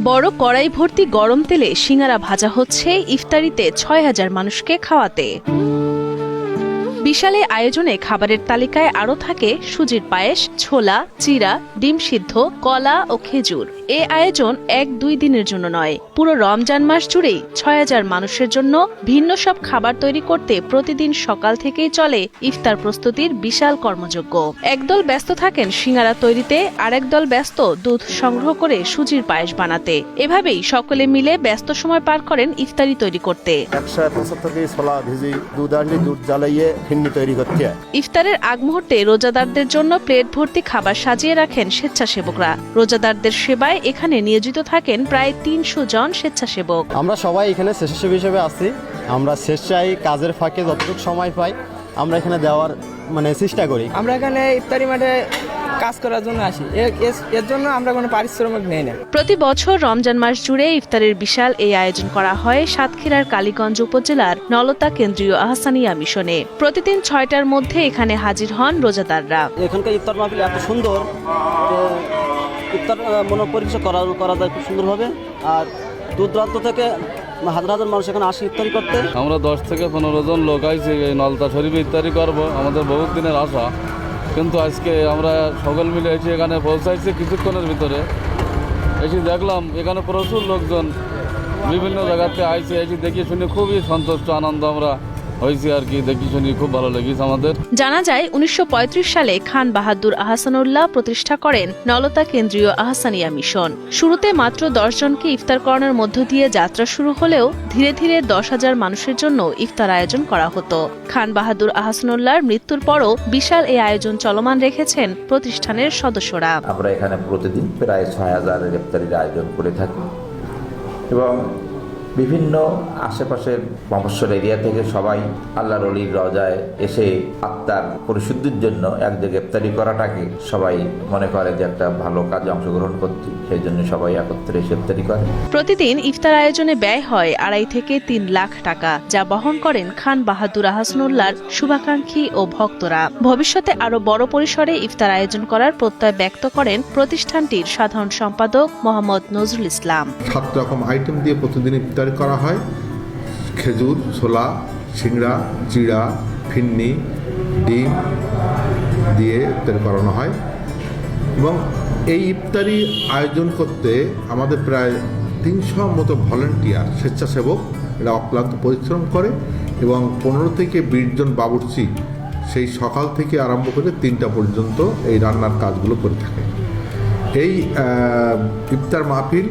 বড় কড়াই ভর্তি গরম তেলে সিঙ্গারা ভাজা হচ্ছে ইফতারিতে ৬,০০০ মানুষকে খাওয়াতে। বিশাল এই আয়োজনে খাবারের তালিকায় আরও থাকে সুজির পায়েস, ছোলা, চিড়া, ডিম সিদ্ধ, কলা ও খেজুর। এ আয়োজন ১-২ দিনের জন্য নয়, পুরো রমজান মাস জুড়েই ৬,০০০ মানুষের জন্য ভিন্ন সব খাবার তৈরি করতে প্রতিদিন সকাল থেকেই চলে ইফতার প্রস্তুতির বিশাল কর্মযজ্ঞ। একদল ব্যস্ত থাকেন সিঙ্গারা তৈরিতে, আরেক দল ব্যস্ত দুধ সংগ্রহ করে সুজির পায়েস বানাতে। এভাবেই সকলে মিলে ব্যস্ত সময় পার করেন ইফতারি তৈরি করতে। ১৭৫ কেজি ছোলা ভিজি দুধ আনলে দুধ জ্বালাইয়ে ফিন্নি তৈরি করতে। ইফতারের আগ মুহূর্তে রোজাদারদের জন্য প্লেট ভর্তি খাবার সাজিয়ে রাখেন স্বেচ্ছাসেবকরা। রোজাদারদের সেবায় এখানে নিয়োজিত থাকেন প্রায় ৩০০ জন স্বেচ্ছাসেবক। আমরা সবাই এখানে স্বেচ্ছাসেবী হিসেবে আছি। আমরা স্বেচ্ছায় কাজের ফাঁকে যতটুকু সময় পাই আমরা এখানে দেওয়ার চেষ্টা করি। আমরা এখানে ইফতারি মাঠে কাজ করার জন্য আসি, এর জন্য আমরা কোনো পারিশ্রমিক নেই না। প্রতি বছর রমজান মাস জুড়ে ইফতারের বিশাল এই আয়োজন করা হয় সাতক্ষীরার কালীগঞ্জ উপজেলার নলতা কেন্দ্রীয় আহসানিয়া মিশনে। প্রতিদিন ৬টার মধ্যে এখানে হাজির হন রোজাদাররা। এখানকার ইফতার মাহফিল এত সুন্দর, ইফতার পরিবেশন করা যায় খুব সুন্দরভাবে। আর দূর দূরান্ত থেকে হাজার হাজার মানুষ এখানে আসে ইফতারি করতে। আমরা 10 থেকে 15 জন লোক আইছি এই নলতা শরীফে ইফতারি করব, আমাদের বহুত দিনের আশা। কিন্তু আজকে আমরা সকল মিলে এসে এখানে পৌঁছাইছি কিছুক্ষণের ভিতরে। এসে দেখলাম এখানে প্রচুর লোকজন বিভিন্ন জায়গাতে আইছে। এসে দেখি শুনে খুবই সন্তুষ্ট, আনন্দ আমরা হয়েছি আর কি। দেখি শুনি খুব ভালো লেগেছে আমাদের। জানা যায় ১৯৩৫ সালে খান বাহাদুর আহসানুল্লাহ প্রতিষ্ঠা করেন নলতা কেন্দ্রীয় আহসানিয়া মিশন। শুরুতে মাত্র ১০ জনকে ইফতার করানোর মধ্য দিয়ে যাত্রা শুরু হলেও ধীরে ধীরে ১০,০০০ মানুষের জন্য ইফতার আয়োজন করা হতো। খান বাহাদুর আহসানুল্লাহর মৃত্যুর পরও বিশাল এই আয়োজন চলমান রেখেছেন প্রতিষ্ঠানের সদস্যরা। আমরা এখানে প্রতিদিন প্রায় ৬,০০০ ইফতারির আয়োজন করে থাকি এবং বিভিন্ন আশেপাশের মফস্বল এরিয়া থেকে সবাই আল্লাহর ওলির রওজায় এসে আত্মার পরিশুদ্ধির জন্য এক জায়গায় ইফতারি করাটাকে সবাই মনে করে যে একটা ভালো কাজে অংশগ্রহণ করছি, সেই জন্য সবাই একত্রে এসে ইফতারি করে। প্রতিদিন ইফতার আয়োজনে ব্যয় হয় ২.৫ থেকে ৩ লাখ টাকা, যা বহন করেন খান বাহাদুর আহসানুল্লাহর শুভাকাঙ্ক্ষী ও ভক্তরা। ভবিষ্যতে আরো বড় পরিসরে ইফতার আয়োজন করার প্রত্যয় ব্যক্ত করেন প্রতিষ্ঠানটির সাধারণ সম্পাদক মোহাম্মদ নজরুল ইসলাম। ৭ রকম আইটেম দিয়ে প্রতিদিন ইফতারি করা হয়। খেজুর, ছোলা, সিংড়া, চিড়া, ফিন্নি, ডিম দিয়ে ইফতারি করানো হয় এবং এই ইফতারি আয়োজন করতে আমাদের প্রায় ৩০০ মতো ভলেন্টিয়ার স্বেচ্ছাসেবক এরা অক্লান্ত পরিশ্রম করে এবং ১৫ থেকে ২০ জন বাবুর্চি সেই সকাল থেকে আরম্ভ করে ৩টা পর্যন্ত এই রান্নার কাজগুলো করে থাকে। এই ইফতার মাহফিল